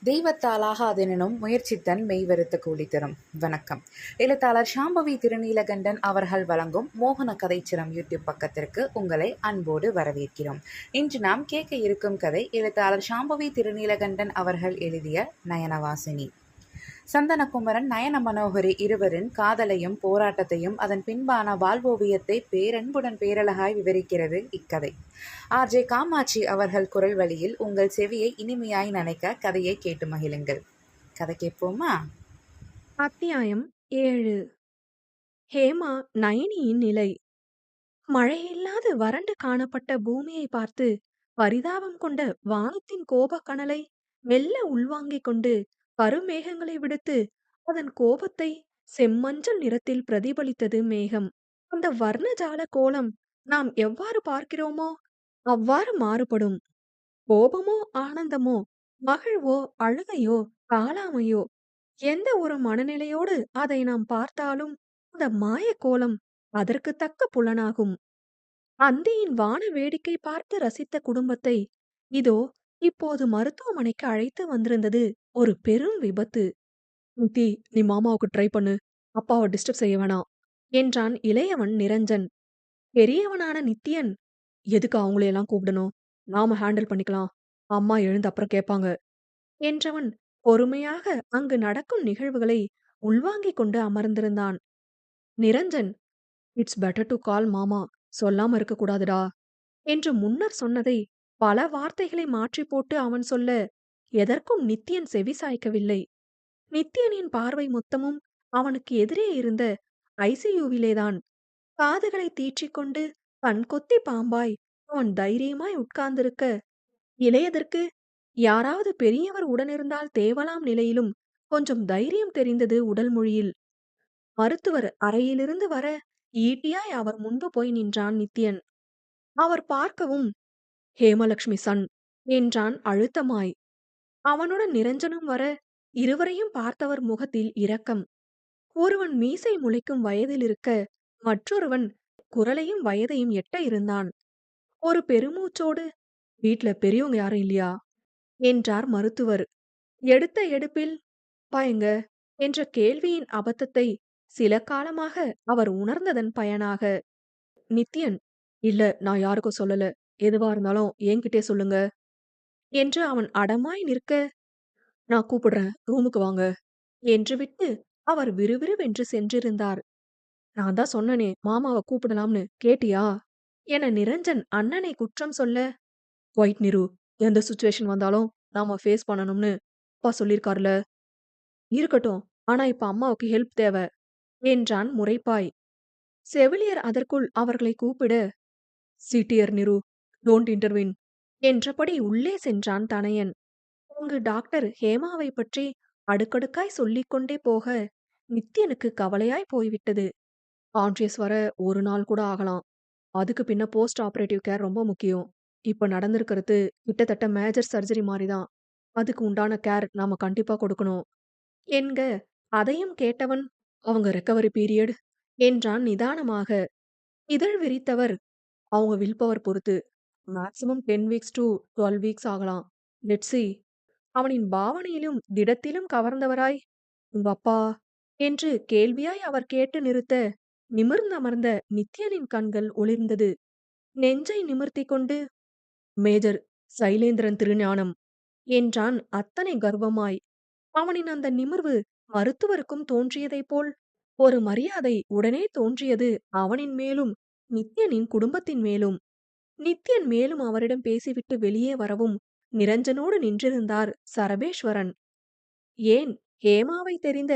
தெய்வத்தாலாகாதெனினும் முயற்சித்தன் மெய்வருத்த கூலி தரும். வணக்கம். எழுத்தாளர் சாம்பவி திருநீலகண்டன் அவர்கள் வழங்கும் மோகன கதைச்சிரம் யூடியூப் பக்கத்திற்கு உங்களை அன்போடு வரவேற்கிறோம். இன்று நாம் கேட்க இருக்கும் கதை எழுத்தாளர் சாம்பவி திருநீலகண்டன் அவர்கள் எழுதிய நயனவாசினி. சந்தனகுமரன் நயன மனோகரி இருவரின் காதலையும் போராட்டத்தையும் அதன் பின்பான வாழ்வோவியத்தை பேரன்புடன் பேரழகாய் விவரிக்கிறது இக்கதை. ஆர்ஜே காமாட்சி அவர்கள் குரல் வழியில் உங்கள் செவியை இனிமையாய் நினைக்க கதையை கேட்டு மகிழுங்கள். கதை கேட்போமா? அத்தியாயம் 7. ஹேமா நயனியின் நிலை. மழையில்லாது வறண்டு காணப்பட்ட பூமியை பார்த்து பரிதாபம் கொண்ட வானத்தின் கோபக்கனலை மெல்ல உள்வாங்கிக் கொண்டு கருமேகங்களை விடுத்து அதன் கோபத்தை செம்மஞ்சள் நிறத்தில் பிரதிபலித்தது மேகம். அந்த வர்ணஜால கோலம் நாம் எவ்வாறு பார்க்கிறோமோ அவ்வாறு மாறுபடும். கோபமோ ஆனந்தமோ, மகிழ்வோ அழுகையோ தாழாமையோ, எந்த ஒரு மனநிலையோடு அதை நாம் பார்த்தாலும் அந்த மாயக்கோலம் அதற்கு தக்க புலனாகும். அந்தியின் வான வேடிக்கை பார்த்து ரசித்த குடும்பத்தை இதோ இப்போது மருத்துவமனைக்கு அழைத்து வந்திருந்தது ஒரு பெரும் விபத்து. "நித்தி, நீ மாமாவுக்கு ட்ரை பண்ணு, அப்பாவை டிஸ்டர்ப் செய்ய வேணாம்" என்றான் இளையவன் நிரஞ்சன். பெரியவனான நித்தியன், "எதுக்கு அவங்களையெல்லாம் கூப்பிடணும், நாம ஹேண்டில் பண்ணிக்கலாம், அம்மா எழுந்து அப்புறம் கேட்பாங்க" என்றவன் பொறுமையாக அங்கு நடக்கும் நிகழ்வுகளை உள்வாங்கிக் கொண்டு அமர்ந்திருந்தான். Niranjan, "it's better to call மாமா, சொல்லாம இருக்க கூடாதுடா" என்று முன்னர் சொன்னதை பல வார்த்தைகளை மாற்றி போட்டு அவன் சொல்ல எதற்கும் நித்தியன் செவி சாய்க்கவில்லை. நித்தியனின் பார்வை மொத்தமும் அவனுக்கு எதிரே இருந்த ஐசியூவிலேதான். காதுகளை தீற்றிக்கொண்டு கண் கொத்தி பாம்பாய் அவன் தைரியமாய் உட்கார்ந்திருக்க, இளையதற்கு யாராவது பெரியவர் உடனிருந்தால் தேவலாம் நிலையிலும் கொஞ்சம் தைரியம் தெரிந்தது உடல் மொழியில். மருத்துவர் அறையிலிருந்து வர ஈட்டியாய் அவர் முன்பு போய் நின்றான் நித்தியன். அவர் பார்க்கவும், "ஹேமலக்ஷ்மி சன்" என்றான் அழுத்தமாய். அவனுடன் நிரஞ்சனும் வர இருவரையும் பார்த்தவர் முகத்தில் இரக்கம். ஒருவன் மீசை முளைக்கும் வயதில் இருக்க, மற்றொருவன் குரலையும் வயதையும் எட்ட இருந்தான். ஒரு பெருமூச்சோடு, "வீட்ல பெரியவங்க யாரும் இல்லையா?" என்றார் மருத்துவர். எடுத்த எடுப்பில், "பாயங்க" என்ற கேள்வியின் அபத்தத்தை சில காலமாக அவர் உணர்ந்ததன் பயனாக, நித்தியன், "இல்ல, நான் யாருக்கும் சொல்லல, எதுவா இருந்தாலும் என்கிட்டே சொல்லுங்க" என்று அவன் அடமாய் நிற்க, "நான் கூப்பிடுறேன், ரூமுக்கு வாங்க" என்று விட்டு அவர் விறுவிறுவென்று சென்றிருந்தார். "நான் தான் சொன்னனே மாமாவை கூப்பிடலாம்னு, கேட்டியா?" என நிரஞ்சன் அண்ணனை குற்றம் சொல்ல, "குவைட் நிரு, எந்த சுச்சுவேஷன் வந்தாலும் நாம ஃபேஸ் பண்ணணும்னு அப்பா சொல்லியிருக்காருல." "இருக்கட்டும், ஆனா இப்ப அம்மாவுக்கு ஹெல்ப் தேவை" என்றான் முறைப்பாய். செவிலியர் அதற்குள் அவர்களை கூப்பிட, "சிடியர் நிரு, டோன்ட் இன்டர்வீன்" என்றபடி உள்ளே சென்றான் தனையன். அங்கு டாக்டர் ஹேமாவை பற்றி அடுக்கடுக்காய் சொல்லிக் கொண்டே போக நித்யனுக்கு கவலையாய் போய்விட்டது. "கான்ஷியஸ் வர ஒரு நாள் கூட ஆகலாம். அதுக்கு பின்ன போஸ்ட் ஆபரேட்டிவ் கேர் ரொம்ப முக்கியம். இப்ப நடந்திருக்கிறது கிட்டத்தட்ட மேஜர் சர்ஜரி மாதிரிதான். அதுக்கு உண்டான கேர் நாம கண்டிப்பா கொடுக்கணும்" என்க, அதையும் கேட்டவன், "அவங்க ரெக்கவரி பீரியட்" என்றான் நிதானமாக. இதழ் விரித்தவர், "அவங்க வில் பவர் பொறுத்து. மேக்ஸிமம் 10 வீக்ஸ் டு 12 வீக்ஸ் ஆகலாம். Let's see." அவனின் பாவனையிலும் திடத்திலும் கவர்ந்தவராய், "உங்க அப்பா" என்று கேள்வியாய் அவர் கேட்டு நிறுத்த, நிமிர்ந்தமர்ந்த நித்யனின் கண்கள் ஒளிர்ந்தது. நெஞ்சை நிமிர்த்திக் கொண்டு, "மேஜர் சைலேந்திரன் திருஞானம்" என்றான் அத்தனை கர்வமாய். அவனின் அந்த நிமிர்வு மருத்துவருக்கும் தோன்றியதைப் போல் ஒரு மரியாதை உடனே தோன்றியது அவனின் மேலும் நித்யனின் குடும்பத்தின் மேலும். நித்யன் மேலும் அவரிடம் பேசிவிட்டு வெளியே வரவும் நிரஞ்சனோடு நின்றிருந்தார் சரபேஸ்வரன். ஏன், ஹேமாவை தெரிந்த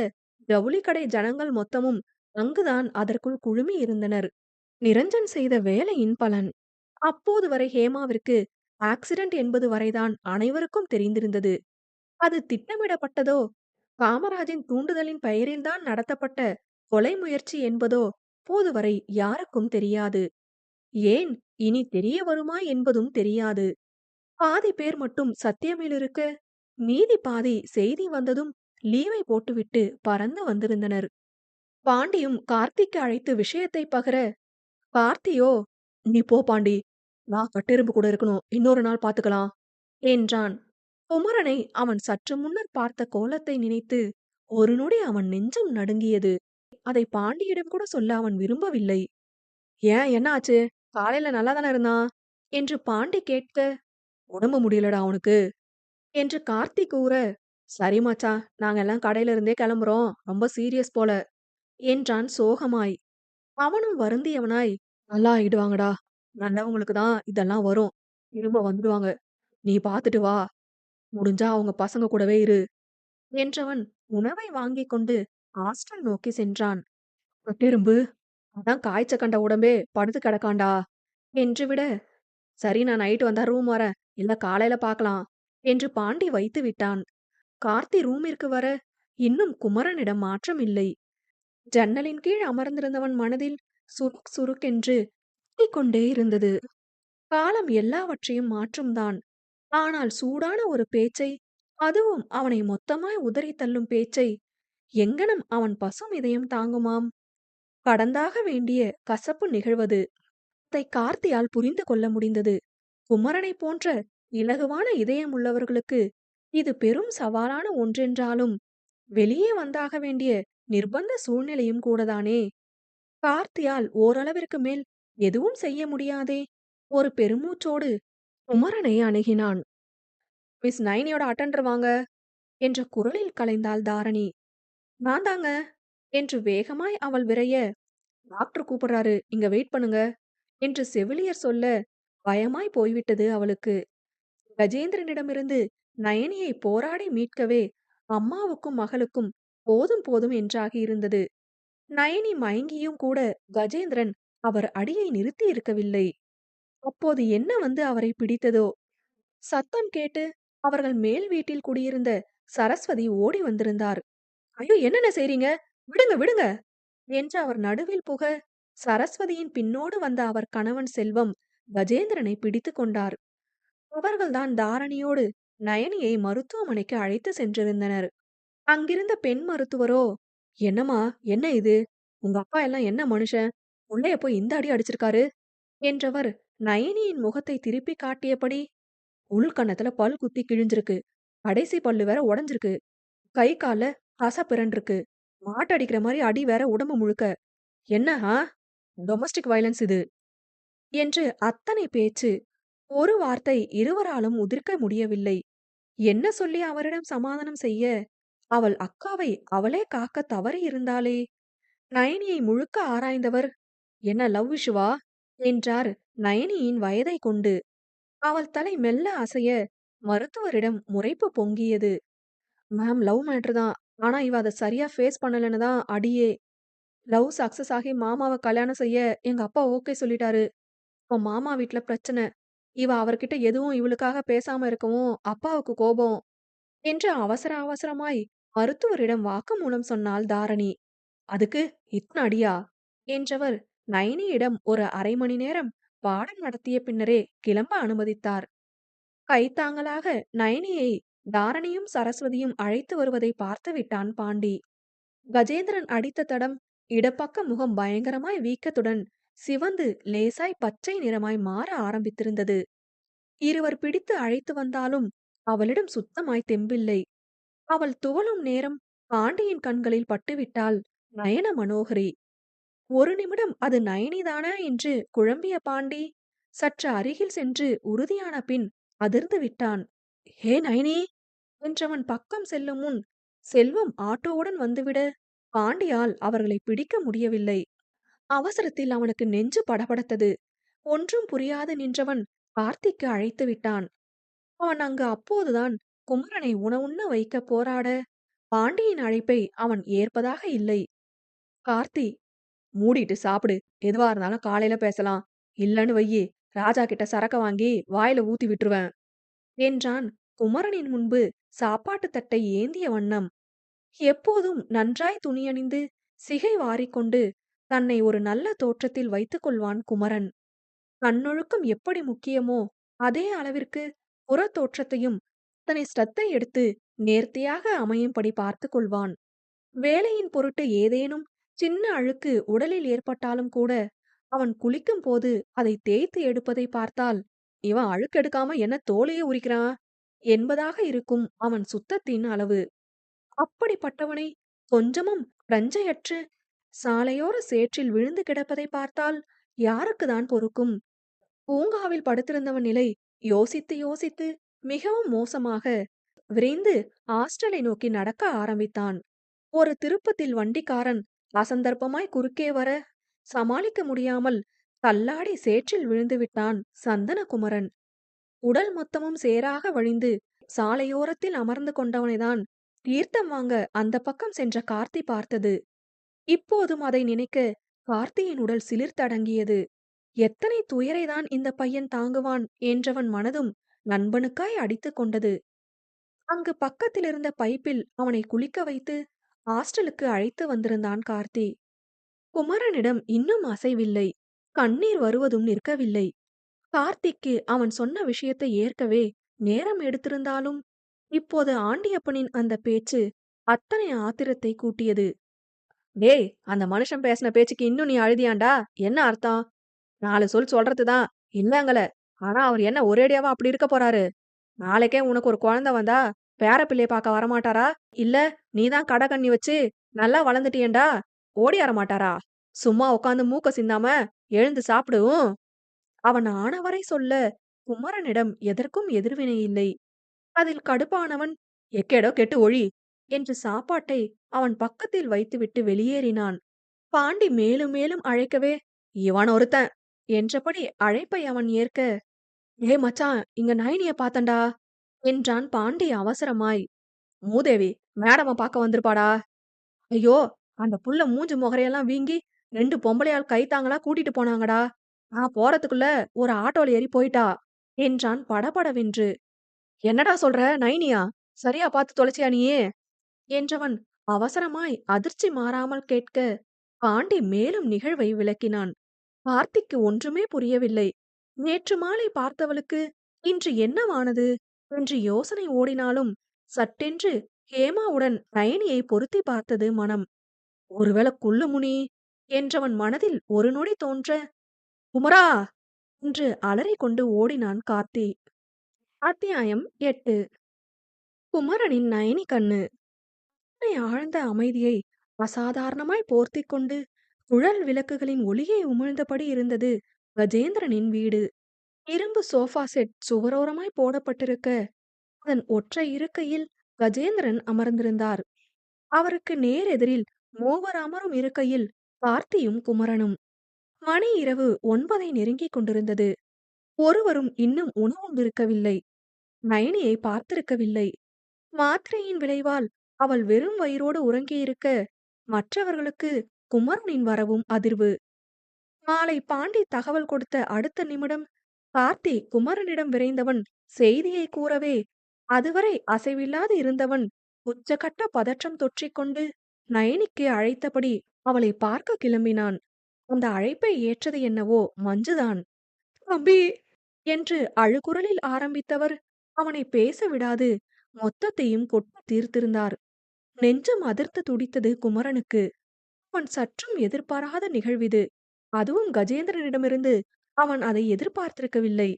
ஜவுளிக்கடை ஜனங்கள் மொத்தமும் அங்குதான் அதற்குள் குழுமி இருந்தனர். நிரஞ்சன் செய்த வேலையின் பலன். அப்போது வரை ஹேமாவிற்கு ஆக்சிடென்ட் என்பது வரைதான் அனைவருக்கும் தெரிந்திருந்தது. அது திட்டமிடப்பட்டதோ, காமராஜின் தூண்டுதலின் பெயரில்தான் நடத்தப்பட்ட கொலை முயற்சி என்பதோ போதுவரை யாருக்கும் தெரியாது. ஏன், இனி தெரிய வருமா என்பதும் தெரியாது. பாதி பேர் மட்டும் சத்தியமேல் இருக்க, மீதி பாதி செய்தி வந்ததும் லீவை போட்டுவிட்டு பறந்து வந்திருந்தனர். பாண்டியும் கார்த்திக்கு அழைத்து விஷயத்தை பகர, கார்த்தியோ, "நீ போ பாண்டி, நான் கட்டெரும்பு கூட இருக்கணும், இன்னொரு நாள் பாத்துக்கலாம்" என்றான். குமரனை அவன் சற்று முன்னர் பார்த்த கோலத்தை நினைத்து ஒரு நொடி அவன் நெஞ்சம் நடுங்கியது. அதை பாண்டியிடம் கூட சொல்ல அவன் விரும்பவில்லை. ஏன் என்ன ஆச்சு? காலையில நல்லா தானே இருந்தான் என்று பாண்டி கேட்க, உடம்பு முடியலடா அவனுக்கு என்று கார்த்தி கூற, சரி மச்சான், நாங்க எல்லாம் கடையில இருந்தே கிளம்புறோம், ரொம்ப சீரியஸ் போல என்றான் சோகமாய். அவனும் வருந்தியவனாய், நல்லா ஆயிடுவாங்கடா, நல்லவங்களுக்கு தான் இதெல்லாம் வரும், திரும்ப வந்துடுவாங்க, நீ பாத்துட்டு வா, முடிஞ்சா அவங்க பசங்க கூடவே இரு என்றவன் உணவை வாங்கிக் கொண்டு ஹாஸ்டல் நோக்கி சென்றான். "கட்டெரும்பு, அதான் காய்ச்ச கண்ட உடம்பே படுத்து கிடக்காண்டா" என்று விட, "சரி, நான் நைட்டு வந்தா ரூம் வரேன், இல்ல காலையில பார்க்கலாம்" என்று பாண்டி வைத்து விட்டான். கார்த்தி ரூமிற்கு வர இன்னும் குமரனிடம் மாற்றம் இல்லை. ஜன்னலின் கீழ் அமர்ந்திருந்தவன் மனதில் சுருக் சுருக்கென்று கொண்டே இருந்தது. காலம் எல்லாவற்றையும் மாற்றும்தான். ஆனால் சூடான ஒரு பேச்சை, அதுவும் அவனை மொத்தமாய் உதறி தள்ளும் பேச்சை எங்கனம் அவன் பசும் இதயம் தாங்குமாம்? கடந்தாக வேண்டிய கசப்பு நிகழ்வது. அதை கார்த்தியால் புரிந்து கொள்ள முடிந்தது. குமரனைப் போன்ற இலகுவான இதயமுள்ளவர்களுக்கு இது பெரும் சவாலான ஒன்றென்றாலும் வெளியே வந்தாக வேண்டிய நிர்பந்த சூழ்நிலையும் கூடதானே. கார்த்தியால் ஓரளவிற்கு மேல் எதுவும் செய்ய முடியாதே. ஒரு பெருமூச்சோடு குமரனை அணுகினான். மிஸ் நைனியோட அட்டெண்டர் வாங்க என்ற குரலில் கலைந்தாள் தாரணி. நான் தாங்க என்று வேகமாய் அவள் விரைய, டாக்டர் கூப்பிடுறாரு, இங்க வெயிட் பண்ணுங்க என்று செவிலியர் சொல்ல பயமாய் போய்விட்டது அவளுக்கு. கஜேந்திரனிடமிருந்து நயனியை போராடி மீட்கவே அம்மாவுக்கும் மகளுக்கும் போதும் போதும் என்றாகி இருந்தது. நயனி மயங்கியும் கூட கஜேந்திரன் அவர் அடியை நிறுத்தி இருக்கவில்லை. அப்போது என்ன வந்து அவரை பிடித்ததோ? சத்தம் கேட்டு அவர்கள் மேல் வீட்டில் குடியிருந்த சரஸ்வதி ஓடி வந்திருந்தார். ஐயோ, என்னென்ன செய்றீங்க? விடுங்க விடுங்க என்று அவர் நடுவில் புக, சரஸ்வதியின் பின்னோடு வந்த அவர் கணவன் செல்வம் கஜேந்திரனை பிடித்து கொண்டார். அவர்கள்தான் தாரணியோடு நயனியை மருத்துவமனைக்கு அழைத்து சென்றிருந்தனர். அங்கிருந்த பெண் மருத்துவரோ, என்னம்மா, என்ன இது? உங்க அப்பா எல்லாம் என்ன மனுஷன்? உள்ளே போய் இந்த அடி அடிச்சிருக்காரு என்றவர் நயனியின் முகத்தை திருப்பி காட்டியபடி, உள்கன்னத்துல பல் குத்தி கிழிஞ்சிருக்கு, கடைசி பல்லு வேற உடைஞ்சிருக்கு, கை கால்ல கசப்பிரண்டிருக்கு, மாட்டடிக்கிற மாதிரி அடி வேற உடம்பு முழுக்க. என்ன டொமஸ்டிக் வயலன்ஸ் இது என்று அத்தனை பேச்சு. ஒரு வார்த்தை இருவராலும் உதிர்க்க முடியவில்லை. என்ன சொல்லி அவரிடம் சமாதானம் செய்ய? அவள் அக்காவை அவளே காக்க தவறி இருந்தாளே. நயனியை முழுக்க ஆராய்ந்தவர், என்ன லவ் இஷ்யூவா என்றார் நயனியின் வயதை கொண்டு. அவள் தலை மெல்ல அசைய மருத்துவரிடம் முறைப்பு பொங்கியது. மேம், லவ் மேட்டர் தான். ஆனா இவ அதை சரியா ஃபேஸ் பண்ணலன்னு தான் அடியே. லவ் சக்சஸ் ஆகி மாமாவை கல்யாணம் செய்ய எங்க அப்பா ஓகே சொல்லிட்டாரு. இப்போ மாமா வீட்ல பிரச்சனை. இவ அவர்கிட்ட எதுவும் இவளுக்காக பேசாம இருக்கவும் அப்பாவுக்கு கோபம் என்று அவசர அவசரமாய் மருத்துவரிடம் வாக்குமூலம் சொன்னாள் தாரணி. அதுக்கு இத்தனை அடியா என்றவர் நயனியிடம் ஒரு அரை மணி நேரம் பாடம் நடத்திய பின்னரே கிளம்ப அனுமதித்தார். கைத்தாங்கலாக நயனியை தாரணியும் சரஸ்வதியும் அழைத்து வருவதை பார்த்து விட்டான் பாண்டி. கஜேந்திரன் அடித்த தடம் இடப்பக்க முகம் பயங்கரமாய் வீக்கத்துடன் சிவந்து லேசாய் பச்சை நிறமாய் மாற ஆரம்பித்திருந்தது. இருவர் பிடித்து அழைத்து வந்தாலும் அவளிடம் சுத்தமாய் தெம்பில்லை. அவள் துவளும் நேரம் பாண்டியின் கண்களில் பட்டுவிட்டாள் நயன மனோகரி. ஒரு நிமிடம் அது நயனிதானா என்று குழம்பிய பாண்டி சற்று அருகில் சென்று உறுதியான பின் அதிர்ந்து விட்டான். ஹே நயனி என்றவன் பக்கம் செல்லும் முன் செல்வம் ஆட்டோவுடன் வந்துவிட பாண்டியால் அவர்களை பிடிக்க முடியவில்லை. அவசரத்தில் அவனுக்கு நெஞ்சு படபடத்தது. ஒன்றும் புரியாது நின்றவன் கார்த்திக்கு அழைத்து விட்டான். அவன் அங்கு அப்போதுதான் குமரனை உணவுண்ண வைக்க போராட பாண்டியின் அழைப்பை அவன் ஏற்பதாக இல்லை. கார்த்தி, மூடிட்டு சாப்பிடு, எதுவா இருந்தாலும் காலையில பேசலாம், இல்லன்னு வையி, ராஜா கிட்ட சரக்க வாங்கி வாயில ஊத்தி விட்டுருவேன் என்றான் குமரனின் முன்பு சாப்பாட்டு தட்டை ஏந்திய வண்ணம். எப்போதும் நன்றாய் துணியணிந்து சிகை வாரிக்கொண்டு தன்னை ஒரு நல்ல தோற்றத்தில் வைத்துக் கொள்வான் குமரன். கண்ணொழுக்கம் எப்படி முக்கியமோ அதே அளவிற்கு புற தோற்றத்தையும் தன்னை ஸ்ரத்தை எடுத்து நேர்த்தியாக அமையும்படி பார்த்து கொள்வான். வேலையின் பொருட்டு ஏதேனும் சின்ன அழுக்கு உடலில் ஏற்பட்டாலும் கூட அவன் குளிக்கும் போது அதை தேய்த்து எடுப்பதை பார்த்தால், இவன் அழுக்கெடுக்காம என்ன தோலையே உரிக்கிறான் என்பதாக இருக்கும் அவன் சுத்தத்தின் அளவு. அப்படிப்பட்டவனை கொஞ்சமும் பிரஞ்சையற்று சாலையோர சேற்றில் விழுந்து கிடப்பதை பார்த்தால் யாருக்குதான் பொறுக்கும்? பூங்காவில் படுத்திருந்தவன் நிலை யோசித்து யோசித்து மிகவும் மோசமாக விரைந்து ஹாஸ்டலை நோக்கி நடக்க ஆரம்பித்தான். ஒரு திருப்பத்தில் வண்டிக்காரன் அசந்தர்ப்பமாய் குறுக்கே வர சமாளிக்க முடியாமல் தள்ளாடி சேற்றில் விழுந்து விட்டான் சந்தனகுமரன். உடல் மொத்தமும் சேராக வழிந்து சாலையோரத்தில் அமர்ந்து கொண்டவனைதான் தீர்த்தம் வாங்க அந்த பக்கம் சென்ற கார்த்தி பார்த்தது. இப்போதும் அதை நினைக்க கார்த்தியின் உடல் சிலிர்த்தடங்கியது. எத்தனை துயரைதான் இந்த பையன் தாங்குவான் என்றவன் மனதும் நண்பனுக்காய் அடித்துக் கொண்டது. அங்கு பக்கத்தில் இருந்த பைப்பில் அவனை குளிக்க வைத்து ஹாஸ்டலுக்கு அழைத்து வந்திருந்தான் கார்த்தி. குமரனிடம் இன்னும் அசைவில்லை. கண்ணீர் வருவதும் நிற்கவில்லை. கார்த்திக்கு அவன் சொன்ன விஷயத்தை ஏற்கவே நேரம் எடுத்திருந்தாலும் இப்போது ஆண்டியப்பனின் அந்த பேச்சு அத்தனை ஆத்திரத்தை கூட்டியது. டேய், அந்த மனுஷன் பேசின பேச்சுக்கு இன்னும் நீ அழுதியாண்டா? என்ன அர்த்தம்? 4 சொல் சொல்றதுதான் இல்லங்கல. ஆனா அவர் என்ன ஒரேடியாவா அப்படி இருக்க போறாரு? நாளைக்கே உனக்கு ஒரு குழந்தை வந்தா பேரப்பிள்ளைய பார்க்க வரமாட்டாரா? இல்ல நீதான் கடகண்ணி வச்சு நல்லா வளர்ந்துட்டியேண்டா ஓடி வரமாட்டாரா? சும்மா உட்காந்து மூக்க சிந்தாம எழுந்து சாப்பிடும். அவன் ஆனவரை சொல்ல குமரனிடம் எதற்கும் எதிர்வினை இல்லை. அதில் கடுப்பானவன் எக்கேடோ கெட்டு ஒழி என்று சாப்பாட்டை அவன் பக்கத்தில் வைத்துவிட்டு வெளியேறினான். பாண்டி மேலும் மேலும் அழைக்கவே இவன் ஒருத்தன் என்றபடி அழைப்பை அவன் ஏற்க, ஏ மச்சான், இங்க நைனிய பாத்தண்டா என்றான் பாண்டி அவசரமாய். மூதேவி மேடம பார்க்க வந்திருப்பாடா. ஐயோ, அந்த புள்ள மூஞ்சி முகரையெல்லாம் வீங்கி 2 பொம்பளையால் கைத்தாங்களா கூட்டிட்டு போனாங்கடா. நான் போறதுக்குள்ள ஒரு ஆட்டோல ஏறி போயிட்டா என்றான் படபடவென்று. என்னடா சொல்ற, நைனியா? சரியா பார்த்து தொலைச்சியா நீயே என்றவன் அவசரமாய் அதிர்ச்சி மாறாமல் கேட்க பாண்டி மேலும் நிகழ்வை விளக்கினான். கார்த்திக்கு ஒன்றுமே புரியவில்லை. நேற்று மாலை பார்த்தவளுக்கு இன்று என்னவானது என்று யோசனை ஓடினாலும் சட்டென்று ஹேமாவுடன் நயனியை பொருத்தி பார்த்தது மனம். ஒருவேளை குள்ளுமுனி என்றவன் மனதில் ஒரு நொடி தோன்ற, குமரா என்று அலறிக்கொண்டு ஓடினான் கார்த்தி. அத்தியாயம் 8. குமரனின் நயனி கண்ணு. ஆழ்ந்த அமைதியை அசாதாரணமாய் போர்த்திக் கொண்டு குழல் விளக்குகளின் ஒளியை உமிழ்ந்தபடி இருந்தது கஜேந்திரனின் வீடு. இரும்பு சோஃபா செட் சுவரோரமாய் போடப்பட்டிருக்க அதன் ஒற்றை இருக்கையில் கஜேந்திரன் அமர்ந்திருந்தார். அவருக்கு நேரெதிரில் மூவர் அமரும் இருக்கையில் கார்த்தியும் குமரனும். மணி இரவு 9 நெருங்கிக் கொண்டிருந்தது. ஒருவரும் இன்னும் உணவுண்டிருக்கவில்லை. நயனியை பார்த்திருக்கவில்லை. மாத்திரையின் விளைவால் அவள் வெறும் வயிறோடு உறங்கியிருக்க மற்றவர்களுக்கு குமரனின் வரவும் அதிர்வு. மாலை பாண்டி தகவல் கொடுத்த அடுத்த நிமிடம் கார்த்தி குமரனிடம் விரைந்தவன் செய்தியை கூறவே அதுவரை அசைவில்லாது இருந்தவன் உச்சகட்ட பதற்றம் தொற்றிக்கொண்டு நயனிக்கு அழைத்தபடி அவளை பார்க்க கிளம்பினான். அந்த அழைப்பை ஏற்றது என்னவோ மஞ்சுதான். தம்பி என்று அழுகுரலில் ஆரம்பித்தவர் அவனை பேச விடாது மொத்தத்தையும் கொட்டி தீர்த்திருந்தார். நெஞ்சம் அதிர்த்து துடித்தது குமரனுக்கு. அவன் சற்றும் எதிர்பாராத நிகழ்விது. அதுவும் கஜேந்திரனிடமிருந்து அவன் அதை எதிர்பார்த்திருக்கவில்லை.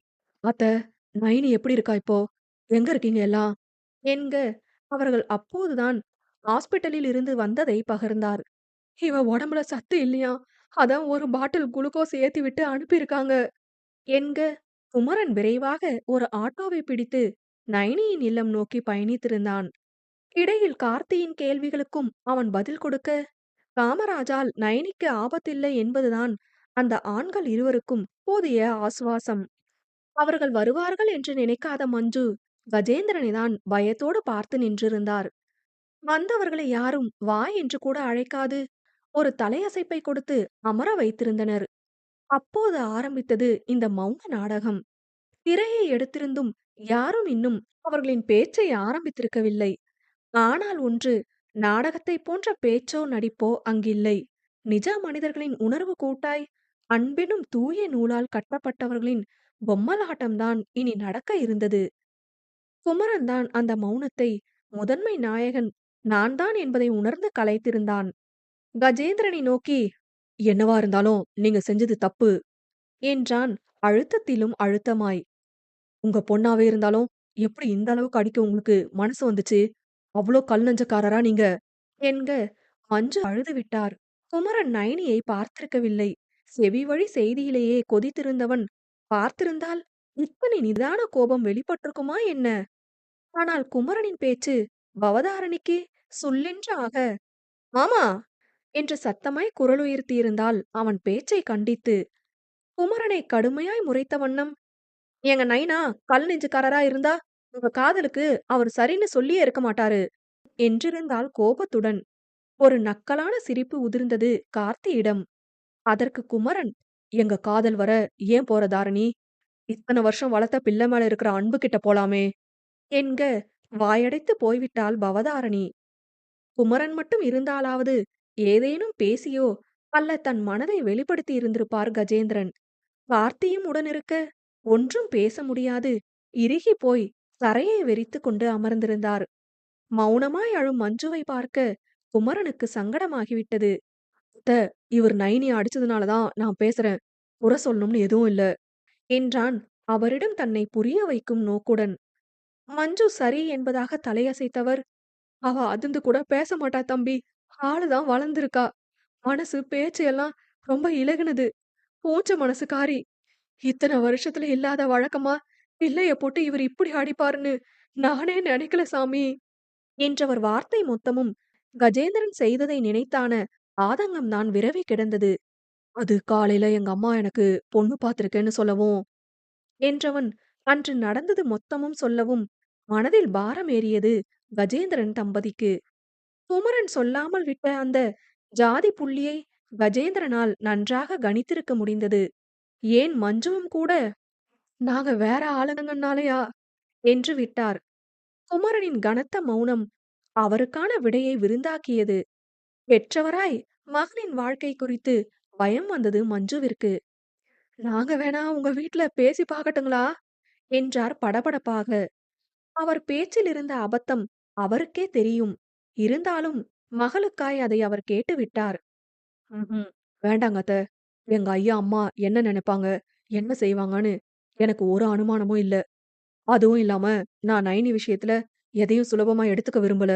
அத்த, நைனி எப்படி இருக்கா இப்போ? எங்க இருக்கீங்க எல்லாம் என்க அவர்கள் அப்போதுதான் ஹாஸ்பிட்டலில் இருந்து வந்ததை பகிர்ந்தார். இவ உடம்புல சத்து இல்லையா, அதான் ஒரு பாட்டில் குளுக்கோஸ் ஏத்தி விட்டு அனுப்பியிருக்காங்க என்க குமரன் விரைவாக ஒரு ஆட்டோவை பிடித்து நைனியின் இல்லம் நோக்கி பயணித்திருந்தான். இடையில் கார்த்தியின் கேள்விகளுக்கும் அவன் பதில் கொடுக்க காமராஜால் நயனிக்கு ஆபத்தில்லை என்பதுதான் அந்த ஆண்கள் இருவருக்கும் போதிய ஆசுவாசம். அவர்கள் வருவார்கள் என்று நினைக்காத மஞ்சு கஜேந்திரனை தான் பயத்தோடு பார்த்து நின்றிருந்தார். வந்தவர்களை யாரும் வா என்று கூட அழைக்காது ஒரு தலையசைப்பை கொடுத்து அமர வைத்திருந்தனர். அப்போது ஆரம்பித்தது இந்த மௌன நாடகம். திரையை எடுத்திருந்தும் யாரும் இன்னும் அவர்களின் பேச்சை ஆரம்பித்திருக்கவில்லை. ஆனால் ஒன்று, நாடகத்தைப் போன்ற பேச்சோ நடிப்போ அங்கில்லை. நிஜ மனிதர்களின் உணர்வு கூட்டாய் அன்பெனும் தூய நூலால் கட்டப்பட்டவர்களின் பொம்மலாட்டம்தான் இனி நடக்க இருந்தது. குமரன் தான் அந்த மௌனத்தை முதன்மை நாயகன் நான் தான் என்பதை உணர்ந்து கலைத்திருந்தான். கஜேந்திரனை நோக்கி, என்னவா இருந்தாலும் நீங்க செஞ்சது தப்பு என்றான் அழுத்தத்திலும் அழுத்தமாய். உங்க பொண்ணாவே இருந்தாலும் எப்படி இந்த அளவுக்கு அடிக்க உங்களுக்கு மனசு வந்துச்சு? அவ்ளோ கல் நெஞ்சக்காரரா நீங்க? என்க மஞ்சு அழுது விட்டார். குமரன் நயனியை பார்த்திருக்கவில்லை. செவி வழி செய்தியிலேயே கொதித்திருந்தவன் பார்த்திருந்தால் இத்தனை நிதான கோபம் வெளிப்பட்டிருக்குமா என்ன? ஆனால் குமரனின் பேச்சு பவதாரணிக்கு சுள்ளென்று ஆக, மாமா என்று சத்தமாய் குரல் உயர்த்தியிருந்தால் அவன் பேச்சை கண்டித்து குமரனை கடுமையாய் முறைத்த வண்ணம், எங்க நைனா கல் நெஞ்சுக்காரரா இருந்தா உங்க காதலுக்கு அவர் சரின்னு சொல்லியே இருக்க மாட்டாரு என்றிருந்தாள் கோபத்துடன். ஒரு நக்கலான சிரிப்பு உதிர்ந்தது கார்த்தியிடம். அதற்கு குமரன், எங்க காதல் வர ஏன் போற தாரணி? இத்தனை வருஷம் வளர்த்த பிள்ளை மேல இருக்கிற அன்பு கிட்ட போலாமே என்க வாயடைத்து போய்விட்டாள் பவதாரணி. குமரன் மட்டும் இருந்தாலாவது ஏதேனும் பேசியோ அல்ல தன் மனதை வெளிப்படுத்தி இருந்திருப்பார் கஜேந்திரன். கார்த்தியும் உடனிருக்க ஒன்றும் பேச முடியாது இறுகி போய் தரையை வெறித்து கொண்டு அமர்ந்திருந்தார். மௌனமாய் அழும் மஞ்சுவை பார்க்க குமரனுக்கு சங்கடமாகிவிட்டது. அத்த, இவர் நைனிய அடிச்சதுனால தான் நான் பேசுறேன். குறை சொல்லணும்னு எதுவும் இல்ல என்றான் அவரிடம் தன்னை புரிய வைக்கும் நோக்குடன். மஞ்சு சரி என்பதாக தலையசைத்தவர், அவ அதிர்ந்து கூட பேச மாட்டா தம்பி. ஆளுதான் வளர்ந்திருக்கா. மனசு பேச்சு எல்லாம் ரொம்ப இலகுனது. பூஞ்ச மனசுக்காரி. இத்தனை வருஷத்துல இல்லாத வழக்கமா பிள்ளைய போட்டு இவர் இப்படி அடிப்பாருன்னு நானே நினைக்கல சாமி என்றவர் வார்த்தை மொத்தமும் கஜேந்திரன் செய்ததை நினைத்தான ஆதங்கம்தான் விரவி கிடந்தது. அது காலையில எங்க அம்மா எனக்கு பொண்ணு பார்த்திருக்கேன்னு சொல்லவும் என்றவன் அன்று நடந்தது மொத்தமும் சொல்லவும் மனதில் பாரம் ஏறியது கஜேந்திரன் தம்பதிக்கு. குமரன் சொல்லாமல் விட்ட அந்த ஜாதி புள்ளியை கஜேந்திரனால் நன்றாக கணித்திருக்க முடிந்தது. ஏன் மஞ்சுவும் கூட நாங்க வேற ஆளுங்கனாலயா என்று விட்டார். குமரனின் கனத்த மௌனம் அவருக்கான விடையை விருந்தாக்கியது. பெற்றவராய் மகனின் வாழ்க்கை குறித்து பயம் வந்தது மஞ்சுவிற்கு. நாங்க வேணா உங்க வீட்ல பேசி பார்க்கட்டுங்களா என்றார் படபடப்பாக. அவர் பேச்சில் இருந்த அபத்தம் அவருக்கே தெரியும். இருந்தாலும் மகளுக்காய் அதை அவர் கேட்டுவிட்டார். ம்ஹும். வேண்டாங்க அத்த. எங்க ஐயா அம்மா என்ன நினைப்பாங்க, என்ன செய்வாங்கன்னு எனக்கு ஒரு அனுமானமும் இல்ல. அதுவும் இல்லாம நான் நைனி விஷயத்துல எதையும் சுலபமா எடுத்துக்க விரும்பல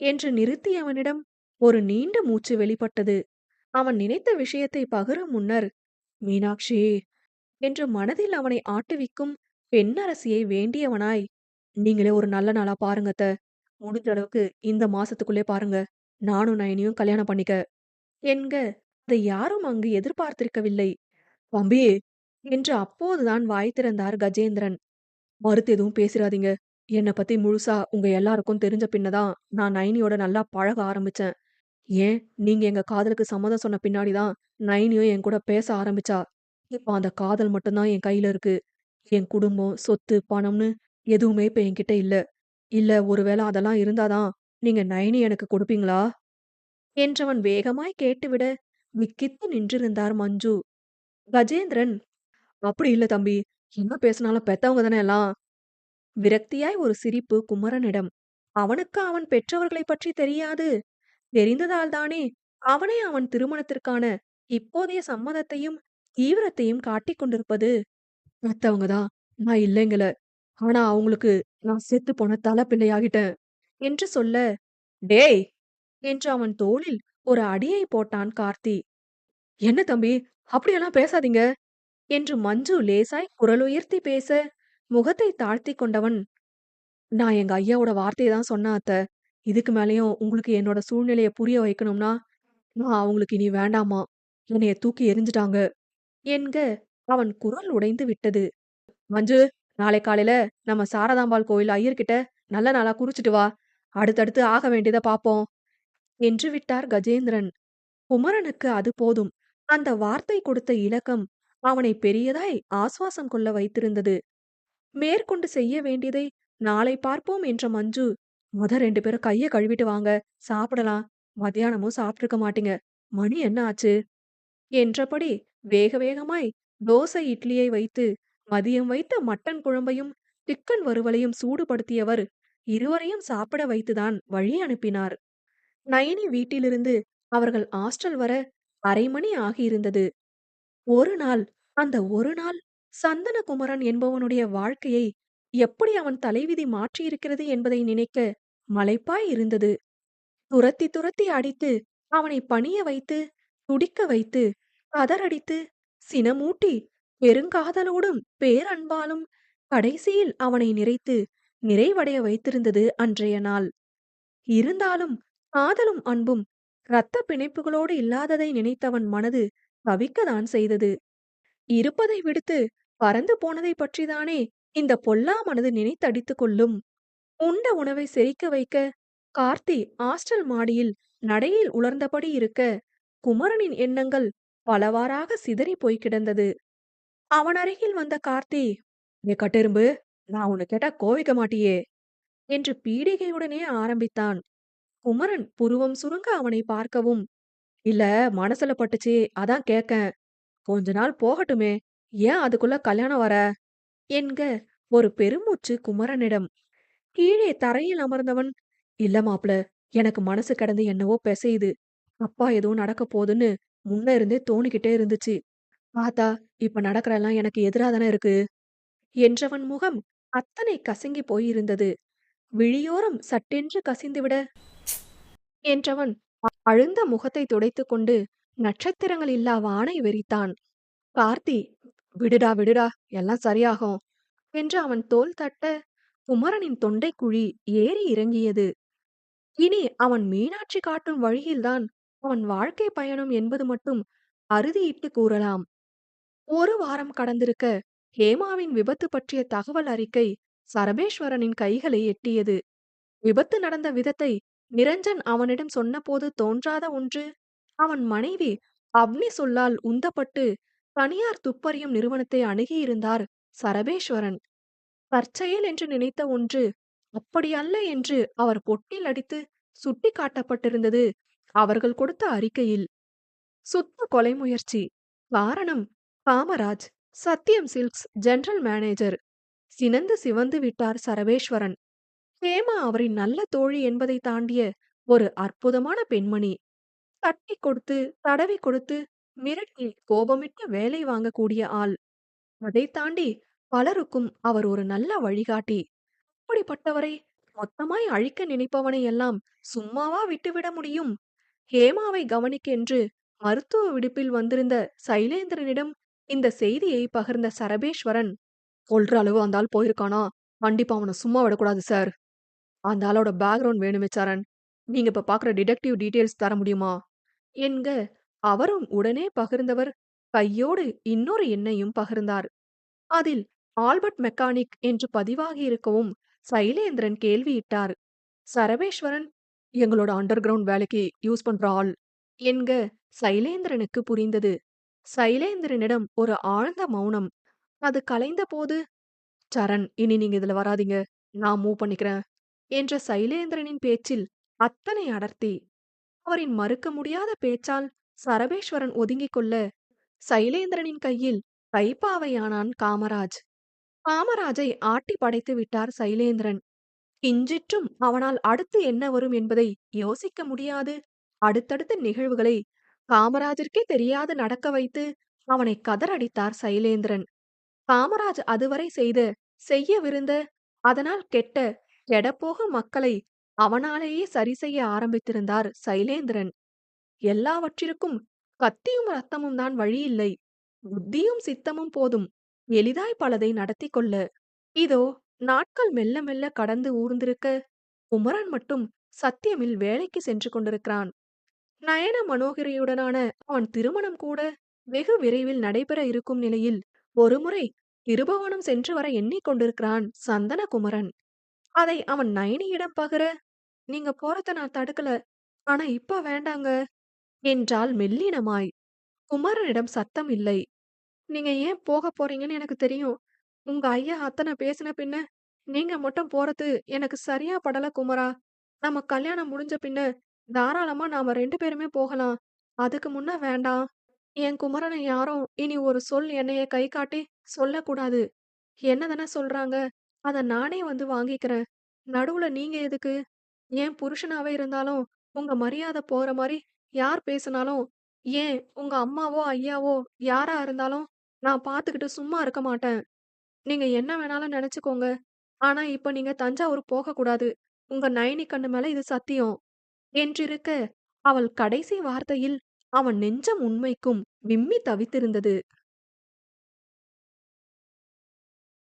என்று நிறுத்தியவனிடம் ஒரு நீண்ட மூச்சு வெளிப்பட்டது. அவன் நினைத்த விஷயத்தை பகிரும் முன்னர், மீனாட்சி என்று மனதில் அவனை ஆட்டுவிக்கும் பெண்ணரசியை வேண்டியவனாய், நீங்களே ஒரு நல்ல நாளா பாருங்க அத்த. முடிஞ்ச அளவுக்கு இந்த மாசத்துக்குள்ளே பாருங்க. நானும் நயனியும் கல்யாணம் பண்ணிக்க என்க அதை யாரும் அங்கு எதிர்பார்த்திருக்கவில்லை. தம்பி என்று அப்போதுதான் வாய் திறந்தார் கஜேந்திரன். மறுத்து எதுவும் பேசிராதீங்க. என்ன பத்தி முழுசா உங்க எல்லாருக்கும் தெரிஞ்ச பின்னதான் நான் நைனியோட நல்லா பழக ஆரம்பிச்சேன். ஏன் நீங்க எங்க காதலுக்கு சம்மதம் சொன்ன பின்னாடிதான் நைனியும் என் கூட பேச ஆரம்பிச்சா. இப்ப அந்த காதல் மட்டும்தான் என் கையில இருக்கு. என் குடும்பம், சொத்து, பணம்னு எதுவுமே இப்ப என்கிட்ட இல்ல. இல்ல ஒருவேளை அதெல்லாம் இருந்தாதான் நீங்க நைனி எனக்கு கொடுப்பீங்களா என்றவன் வேகமாய் கேட்டுவிட விக்கித்து நின்றிருந்தார் மஞ்சு. கஜேந்திரன், அப்படி இல்ல தம்பி. என்ன பேசினாலும் பெத்தவங்க தானே எல்லாம். விரக்தியாய் ஒரு சிரிப்பு குமரனிடம். அவனுக்கு அவன் பெற்றவர்களைப் பற்றி தெரியாது. தெரிந்ததால்தானே அவனே அவன் திருமணத்திற்கான இப்போதைய சம்மதத்தையும் தீவிரத்தையும் காட்டிக் கொண்டிருப்பது. பெத்தவங்கதான், நான் இல்லைங்கல. ஆனா அவங்களுக்கு நான் செத்து போன தல பிள்ளையாகிட்டேன் என்று சொல்ல, டேய் என்று அவன் தோளில் ஒரு அடியை போட்டான் கார்த்தி. என்ன தம்பி, அப்படியெல்லாம் பேசாதீங்க என்று மஞ்சு லேசாய் குரலுயர்த்தி பேச முகத்தை தாழ்த்திக் கொண்டவன், நான் எங்க ஐயாவோட வார்த்தைய தான் சொன்னேன் அத்த. இதுக்கு மேலயும் உங்களுக்கு என்னோட சூழ்நிலைய புரிய வைக்கணும்னா, நான் அவங்களுக்கு இனி வேண்டாமா. என்னைய தூக்கி எறிஞ்சுட்டாங்க என்க அவன் குரல் உடைந்து விட்டது. மஞ்சு, நாளை காலையில நம்ம சாரதாம்பாள் கோயில் ஐயர்கிட்ட நல்ல நாளா குறிச்சிட்டு வா. அடுத்தடுத்து ஆக வேண்டியத பாப்போம் என்று விட்டார் கஜேந்திரன். குமரனுக்கு அது போதும். அந்த வார்த்தை கொடுத்த இலக்கம் அவனை பெரியதாய் ஆசுவாசம் கொள்ள வைத்திருந்தது. மேற்கொண்டு செய்ய வேண்டியதை நாளை பார்ப்போம் என்ற மஞ்சு, மொத 2 பேரும் கைய கழுவிட்டு வாங்க, சாப்பிடலாம். மத்தியானமும் சாப்பிட்டிருக்க மாட்டீங்க. மணி என்ன ஆச்சு என்றபடி வேக வேகமாய் தோசை இட்லியை வைத்து மதியம் வைத்த மட்டன் குழம்பையும் சிக்கன் வறுவலையும் சூடுபடுத்தியவர் இருவரையும் சாப்பிட வைத்துதான் வழி அனுப்பினார். நயனி வீட்டிலிருந்து அவர்கள் ஹாஸ்டல் வர அரை மணி ஆகியிருந்தது. ஒரு நாள், அந்த ஒரு நாள் சந்தனகுமரன் என்பவனுடைய வாழ்க்கையை எப்படி அவன் தலைவிதி மாற்றியிருக்கிறது என்பதை நினைக்க மலைப்பாய் இருந்தது. துரத்தி துரத்தி அடித்து, அவனை பணிய வைத்து, துடிக்க வைத்து, கதறடித்து, சினமூட்டி, பெருங்காதலோடும் பேரன்பாலும் கடைசியில் அவனை நிறைத்து, நிறைவடைய வைத்திருந்தது அன்றைய நாள். இருந்தாலும் காதலும் அன்பும் இரத்த பிணைப்புகளோடு இல்லாததை நினைத்தவன் மனது தவிக்கத்தான் செய்தது. இருப்பதை விடுத்து பறந்து போனதைப் பற்றிதானே இந்த பொல்லா மனது நினைத்தடித்துக் கொள்ளும். உண்ட உணவை செரிக்க வைக்க கார்த்தி ஹாஸ்டல் மாடியில் நடையில் உலர்ந்தபடி இருக்க, குமரனின் எண்ணங்கள் பலவாறாக சிதறி போய் கிடந்தது. அவன் அருகில் வந்த கார்த்தி, "ஏ கட்டெரும்பு, நான் உன்னை கேட்டா கோவிக்க மாட்டியே" என்று பீடிகையுடனே ஆரம்பித்தான். குமரன் புருவம் சுருங்க அவனை பார்க்கவும், "இல்ல, மனசுல பட்டுச்சு, அதான் கேக்கேன். கொஞ்ச நாள் போகட்டுமே, ஏன் அதுக்குள்ள கல்யாணம் வர?" என்க ஒரு பெருமூச்சு குமரனிடம். கீழே தரையில் அமர்ந்தவன், "இல்ல மாப்ள, எனக்கு மனசு கிடந்து என்னவோ பிசையுது. தப்பா ஏதோ நடக்க போதுன்னு முன்ன இருந்தே தோணிக்கிட்டே இருந்துச்சு. பார்த்தா இப்ப நடக்கறெல்லாம் எனக்கு எதிரா தானே இருக்கு" என்றவன் முகம் அத்தனை கசங்கி போயிருந்தது. விழியோரம் சட்டென்று கசிந்துவிட என்றவன் அழுந்த முகத்தை துடைத்துக் கொண்டு நட்சத்திரங்கள் இல்லா வானை வெறித்தான். கார்த்தி, "விடுடா விடுடா, எல்லாம் சரியாகும்" என்று அவன் தோள் தட்ட, குமரனின் தொண்டைக்குழி ஏறி இறங்கியது. இனி அவன் மீனாட்சி காட்டும் வழியில்தான் அவன் வாழ்க்கை பயணம் என்பது மட்டும் அறுதியிட்டு கூறலாம். ஒரு வாரம் கடந்திருக்க, ஹேமாவின் விபத்து பற்றிய தகவல் அறிக்கை சரபேஸ்வரனின் கைகளை எட்டியது. விபத்து நடந்த விதத்தை நிரஞ்சன் அவனிடம் சொன்னபோது தோன்றாத ஒன்று, அவன் மனைவி அவ்னி சொல்லால் உந்தப்பட்டு தனியார் துப்பறியும் நிறுவனத்தை அணுகியிருந்தார் சரபேஸ்வரன். தற்செயல் என்று நினைத்த ஒன்று அப்படியல்ல என்று அவர் பொட்டில் அடித்து சுட்டி காட்டப்பட்டிருந்தது அவர்கள் கொடுத்த அறிக்கையில். சுத்த கொலை முயற்சி. காரணம், காமராஜ், சத்யம் சில்க்ஸ் ஜெனரல் மேனேஜர். சினந்து சிவந்து விட்டார் சரபேஸ்வரன். ஹேமா அவரின் நல்ல தோழி என்பதை தாண்டிய ஒரு அற்புதமான பெண்மணி. தட்டி கொடுத்து, தடவி கொடுத்து, மிரட்டி கோபமிட்டு வேலை வாங்கக்கூடிய ஆள். அதை தாண்டி பலருக்கும் அவர் ஒரு நல்ல வழிகாட்டி. அப்படிப்பட்டவரை மொத்தமாய் அழிக்க நினைப்பவனை எல்லாம் சும்மாவா விட்டுவிட முடியும்? ஹேமாவை கவனிக்கென்று மருத்துவ விடுப்பில் வந்திருந்த சைலேந்திரனிடம் இந்த செய்தியை பகிர்ந்த சரபேஸ்வரன், "கொல்ற அளவு அந்த ஆள் போயிருக்கானா? கண்டிப்பா அவனை சும்மா விடக்கூடாது சார். அந்த ஆளோட பேக்ரவுண்ட் வேணுமே சரண். நீங்க இப்ப பாக்குற டிடெக்டிவ் டீடைல்ஸ் தர முடியுமா?" என்க அவரும் உடனே பகிர்ந்தவர் கையோடு இன்னொரு எண்ணையும் பகிர்ந்தார். அதில் ஆல்பர்ட் மெக்கானிக் என்று பதிவாகியிருக்கவும் சைலேந்திரன் கேள்வியிட்டார். சரபேஸ்வரன், "எங்களோட அண்டர் கிரவுண்ட் வேலைக்கு யூஸ் பண்ற ஆள்" என்க சைலேந்திரனுக்கு புரிந்தது. சைலேந்திரனிடம் ஒரு ஆழ்ந்த மௌனம். அது கலைந்தபோது, "சரண், இனி நீங்க இதுல வராதீங்க. நான் மூவ் பண்ணிக்கிறேன்" என்ற சைலேந்திரனின் பேச்சில் அத்தனை அடர்த்தி. அவரின் மறுக்க முடியாத பேச்சால் சரபேஸ்வரன் ஒதுங்கிக் கொள்ள, சைலேந்திரனின் கையில் கைப்பாவையானான் காமராஜ். காமராஜை ஆட்டி படைத்து விட்டார் சைலேந்திரன். கிஞ்சிற்றும் அவனால் அடுத்து என்ன வரும் என்பதை யோசிக்க முடியாது. அடுத்தடுத்த நிகழ்வுகளை காமராஜிற்கே தெரியாது நடக்க வைத்து அவனை கதறடித்தார் சைலேந்திரன். காமராஜ் அதுவரை செய்யவிருந்த, அதனால் கெட்ட, கெடப்போக மக்களை அவனாலேயே சரி செய்ய ஆரம்பித்திருந்தார் சைலேந்திரன். எல்லாவற்றிற்கும் கத்தியும் ரத்தமும் தான் வழியில்லை. புத்தியும் சித்தமும் போதும் எளிதாய் பலதை நடத்தி கொள்ள. இதோ நாட்கள் மெல்ல மெல்ல கடந்து ஊர்ந்திருக்க, குமரன் மட்டும் சத்தியமில் வேலைக்கு சென்று கொண்டிருக்கிறான். நயன மனோகரியுடனான அவன் திருமணம் கூட வெகு விரைவில் நடைபெற இருக்கும் நிலையில் ஒருமுறை திருபுவனம் சென்று வர எண்ணிக் கொண்டிருக்கிறான் சந்தனகுமரன். அதை அவன் நயனியிடம் பகிர, "நீங்க போறத நான் தடுக்கல. ஆனா இப்ப வேண்டாங்க" என்றாள் மெல்லினமாய். குமரனிடம் சத்தம் இல்லை. "நீங்க ஏன் போகப் போறீங்கன்னு எனக்கு தெரியும். உங்க ஐயா அத்தனை பேசின பின்ன நீங்க மட்டும் போறது எனக்கு சரியா படல குமரா. நம்ம கல்யாணம் முடிஞ்ச பின்ன தாராளமா நாம 2 பேருமே போகலாம். அதுக்கு முன்ன வேண்டாம். என் குமரனை யாரும் இனி ஒரு சொல் என்னைய கை காட்டி சொல்லக்கூடாது. என்னதானே சொல்றாங்க, அத நானே வந்து வாங்கிக்கிறேன். நடுவுல நீங்க எதுக்கு? என் புருஷனாவே இருந்தாலும் உங்க மரியாதை போற மாரி யார் பேசினாலும், ஏன் உங்க அம்மாவோ, ஐயாவோ யாரா இருந்தாலும் நான் பார்த்துக்கிட்டு சும்மா இருக்க மாட்டேன். நீங்க என்ன வேணாலும் நெனச்சுக்கோங்க. ஆனா இப்ப நீங்க தஞ்சாவூர் போகக்கூடாது. உங்க நைனி கண்ணு மேல இது சத்தியம்." என்றிருக்க, அவள் கடைசி வார்த்தையில் அவன் நெஞ்சம் உண்மைக்கும் விம்மி தவித்திருந்தது.